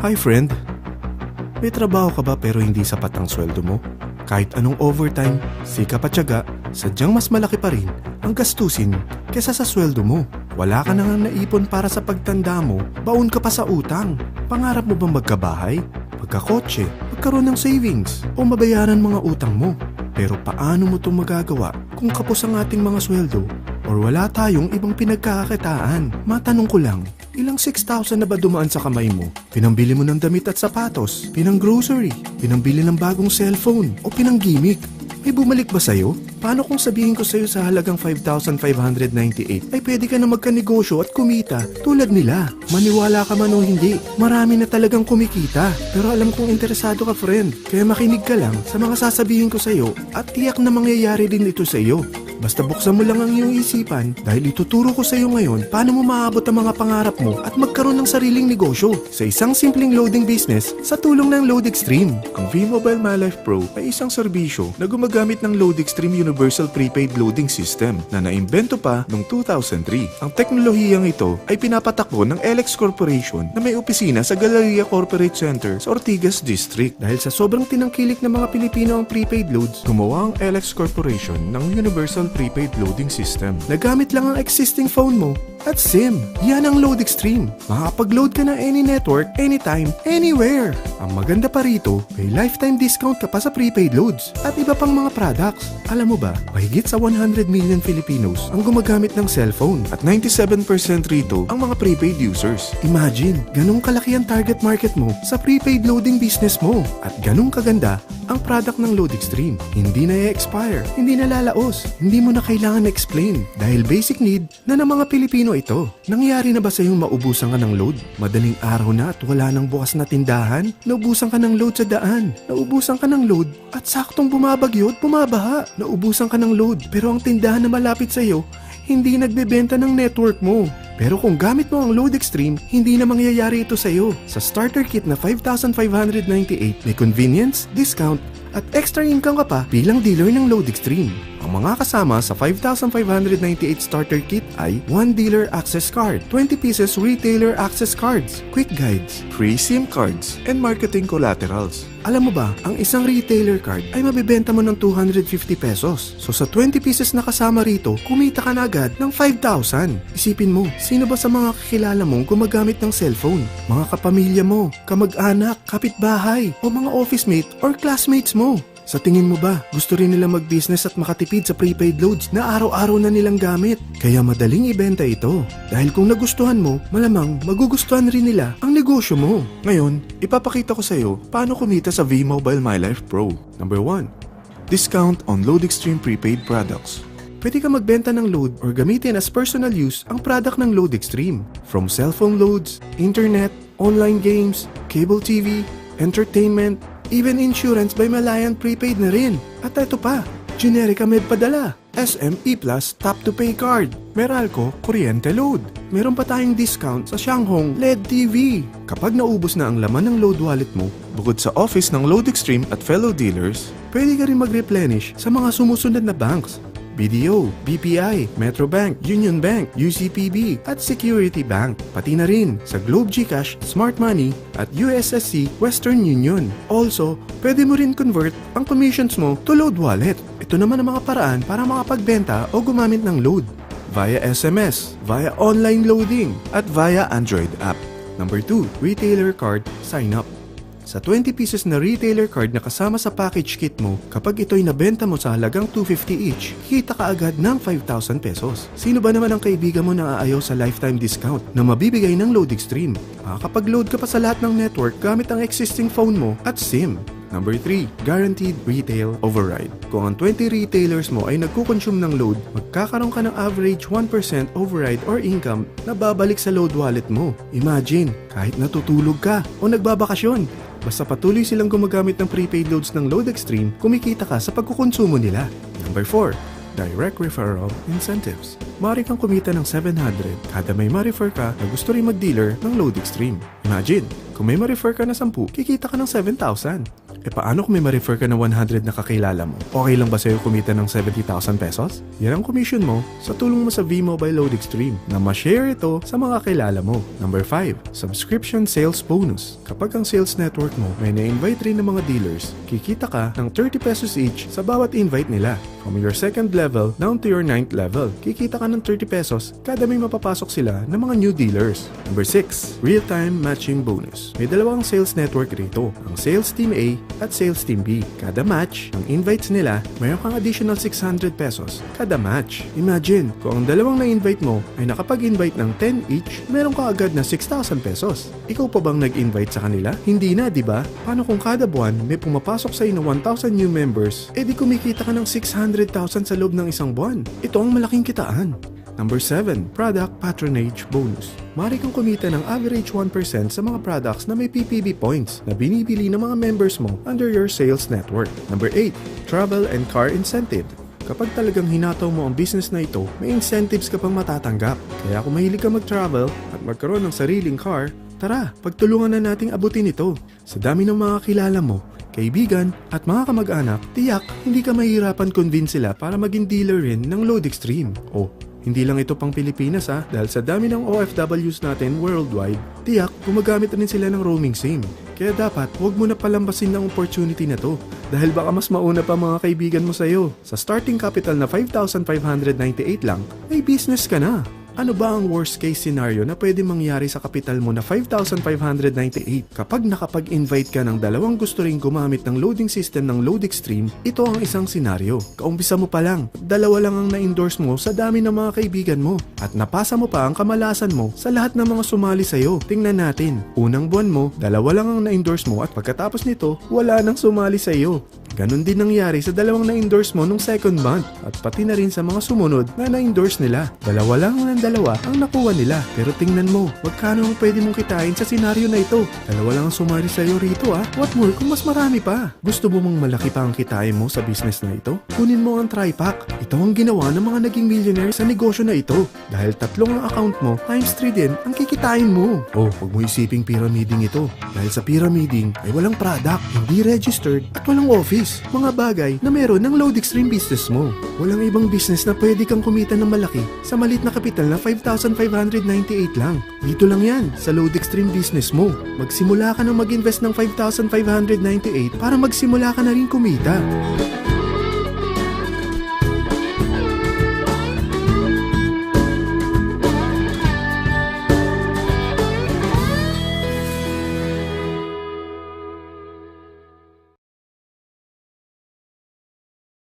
Hi friend, may trabaho ka ba pero hindi sapat ang sweldo mo? Kahit anong overtime, sikap at tiyaga, sadyang mas malaki pa rin ang gastusin kesa sa sweldo mo. Wala ka nang naipon para sa pagtanda mo, baon ka pa sa utang. Pangarap mo bang magkabahay, magkakotse, magkaroon ng savings, o mabayaran mga utang mo? Pero paano mo itong magagawa kung kapos ang ating mga sweldo or wala tayong ibang pinagkakakitaan? Matanong ko lang, ilang 6,000 na ba dumaan sa kamay mo? Pinambili mo ng damit at sapatos, pinang grocery, pinambili ng bagong cellphone, o pinang gimmick? May bumalik ba sa'yo? Paano kung sabihin ko sa'yo sa halagang 5,598 ay pwede ka na magkanegosyo at kumita tulad nila? Maniwala ka man o hindi, marami na talagang kumikita. Pero alam kong interesado ka friend, kaya makinig ka lang sa mga sasabihin ko sa'yo at tiyak na mangyayari din ito sa'yo. Basta buksan mo lang ang iyong isipan dahil ituturo ko sa iyo ngayon paano mo maabot ang mga pangarap mo at magkaroon ng sariling negosyo sa isang simpleng loading business sa tulong ng LoadExtreme. Ang V-Mobile MyLife Pro ay isang serbisyo na gumagamit ng LoadExtreme Universal Prepaid Loading System na naimbento pa noong 2003. Ang teknolohiyang ito ay pinapatakbo ng LX Corporation na may opisina sa Galleria Corporate Center sa Ortigas District. Dahil sa sobrang tinangkilik ng mga Pilipino ang prepaid loads, gumawa ang LX Corporation ng Universal Prepaid Loading System. Nagamit lang ang existing phone mo at SIM. Yan ang LoadExtreme. Makakapag-load ka na any network, anytime, anywhere. Ang maganda pa rito, may lifetime discount ka pa sa prepaid loads at iba pang mga products. Alam mo ba, mahigit sa 100 million Filipinos ang gumagamit ng cellphone at 97% rito ang mga prepaid users. Imagine, ganung kalaki ang target market mo sa prepaid loading business mo at ganung kaganda ang product ng LoadExtreme. Hindi na i-expire, hindi na lalaos, hindi mo na kailangan explain dahil basic need na ng mga Pilipino ito. Nangyari na ba sa iyong maubusan ka ng load? Madaling araw na at wala nang bukas na tindahan? Naubusan ka ng load sa daan? Naubusan ka ng load at saktong bumabagyo at bumabaha? Naubusan ka ng load pero ang tindahan na malapit sa iyo hindi nagbebenta ng network mo. Pero kung gamit mo ang LoadExtreme, hindi na mangyayari ito sa iyo. Sa starter kit na 5,598, may convenience, discount, at extra income ka pa bilang dealer ng LoadExtreme. Ang mga kasama sa 5,598 starter kit ay 1 dealer access card, 20 pieces retailer access cards, quick guides, free SIM cards, and marketing collaterals. Alam mo ba, ang isang retailer card ay mabibenta mo ng 250 pesos. So sa 20 pieces na kasama rito, kumita ka na agad ng 5,000. Isipin mo, sino ba sa mga kakilala mong gumagamit ng cellphone? Mga kapamilya mo, kamag-anak, kapitbahay, o mga office mate or classmates mo? Sa tingin mo ba, gusto rin nila mag-business at makatipid sa prepaid loads na araw-araw na nilang gamit? Kaya madaling ibenta ito. Dahil kung nagustuhan mo, malamang magugustuhan rin nila ang negosyo mo. Ngayon, ipapakita ko sa iyo paano kumita sa V-Mobile MyLife Pro. Number 1. Discount on LoadExtreme prepaid products. Pwede ka magbenta ng load or gamitin as personal use ang product ng LoadExtreme. From cellphone loads, internet, online games, cable TV, entertainment, even insurance by Malayan Prepaid na rin. At ito pa, Generica Med padala, SM E-Plus Tap to Pay Card, Meralco Kuryente Load. Meron pa tayong discount sa Shanghong LED TV. Kapag naubos na ang laman ng load wallet mo, bukod sa office ng LoadExtreme at fellow dealers, pwede ka rin mag-replenish sa mga sumusunod na banks. BDO, BPI, Metrobank, Union Bank, UCPB, at Security Bank. Pati na rin sa Globe GCash, Smart Money, at USSC Western Union. Also, pwede mo rin convert ang commissions mo to load wallet. Ito naman ang mga paraan para makapagbenta o gumamit ng load. Via SMS, via online loading, at via Android app. Number 2, retailer card sign up. Sa 20 pieces na retailer card na kasama sa package kit mo, kapag ito'y nabenta mo sa halagang 250 each, kita ka agad ng 5,000 pesos. Sino ba naman ang kaibigan mo na aayaw sa lifetime discount na mabibigay ng LoadExtreme? Makakapag-load ka pa sa lahat ng network gamit ang existing phone mo at SIM. Number 3, Guaranteed Retail Override. Kung ang 20 retailers mo ay nagkukonsume ng load, magkakaroon ka ng average 1% override or income na babalik sa load wallet mo. Imagine, kahit natutulog ka o nagbabakasyon, basta patuloy silang gumagamit ng prepaid loads ng LoadExtreme, kumikita ka sa pagkukonsumo nila. Number 4, Direct Referral Incentives. maaari kang kumita ng 700 kada may ma-refer ka na gusto rin mag-dealer ng LoadExtreme. Imagine, kung may ma-refer ka na 10, kikita ka ng 7,000. E paano kung may ma-refer ka na 100 na kakilala mo? Okay lang ba sa'yo kumita ng 70,000 pesos? Yan ang commission mo sa tulong mo sa V-Mobile LoadExtreme na ma-share ito sa mga kakilala mo. Number 5, subscription sales bonus. Kapag ang sales network mo may na-invite rin ng mga dealers, kikita ka ng 30 pesos each sa bawat invite nila. From your 2nd level down to your 9th level, kikita ka ng 30 pesos kada may mapapasok sila ng mga new dealers. Number 6, real-time matching bonus. May dalawang sales network rito, ang Sales Team A at Sales Team B. Kada match, ang invites nila, mayroon kang additional 600 pesos kada match. Imagine, kung ang dalawang na-invite mo ay nakapag-invite ng 10 each, meron ka agad na 6,000 pesos. Ikaw pa bang nag-invite sa kanila? Hindi na, di ba? Paano kung kada buwan may pumapasok sa'yo na 1,000 new members, edi kumikita ka ng 600,000 sa loob ng isang buwan? Ito ang malaking kitaan. Number 7, product patronage bonus. Maaari kang kumita ng average 1% sa mga products na may PPB points na binibili ng mga members mo under your sales network. Number 8, travel and car incentive. Kapag talagang hinataw mo ang business na ito, may incentives ka pang matatanggap. Kaya kung mahilig ka mag-travel at magkaroon ng sariling car, tara, pagtulungan na nating abutin ito. Sa dami ng mga kilala mo, kaibigan at mga kamag-anak, tiyak hindi ka mahirapan convince sila para maging dealer rin ng LoadExtreme. Oh, hindi lang ito pang Pilipinas dahil sa dami ng OFWs natin worldwide, tiyak gumagamit rin sila ng roaming SIM. Kaya dapat huwag mo na palambasin ng opportunity na to dahil baka mas mauna pa mga kaibigan mo sa'yo. Sa starting capital na 5,598 lang, may business ka na. Ano ba ang worst case scenario na pwede mangyari sa kapital mo na 5,598? Kapag nakapag-invite ka ng dalawang gusto ring gumamit ng loading system ng LoadExtreme, ito ang isang senaryo. Kaumpisa mo pa lang, dalawa lang ang na-endorse mo sa dami ng mga kaibigan mo. At napasa mo pa ang kamalasan mo sa lahat ng mga sumali sa'yo. Tingnan natin, unang buwan mo, dalawa lang ang na-endorse mo at pagkatapos nito, wala nang sumali sa'yo. Ganon din nangyari sa dalawang na-endorse mo nung 2nd month at pati na rin sa mga sumunod na na-endorse nila. Dalawa lang ng dalawa ang nakuha nila. Pero tingnan mo, magkano ang pwede mong kitain sa senaryo na ito? Dalawa lang ang sumali sa'yo rito What more kung mas marami pa? Gusto mo mang malaki pa ang kitain mo sa business na ito? Kunin mo ang TriPack. Ito ang ginawa ng mga naging millionaire sa negosyo na ito. Dahil 3 ang account mo, times 3 din ang kikitain mo. Oh, huwag mo isiping pyramiding ito. Dahil sa pyramiding ay walang product, hindi registered at walang office. Mga bagay na meron ng LoadExtreme business mo. Walang ibang business na pwede kang kumita ng malaki sa maliit na kapital na 5,598 lang. Dito lang yan sa LoadExtreme business mo. Magsimula ka ng mag-invest ng 5,598 para magsimula ka na rin kumita.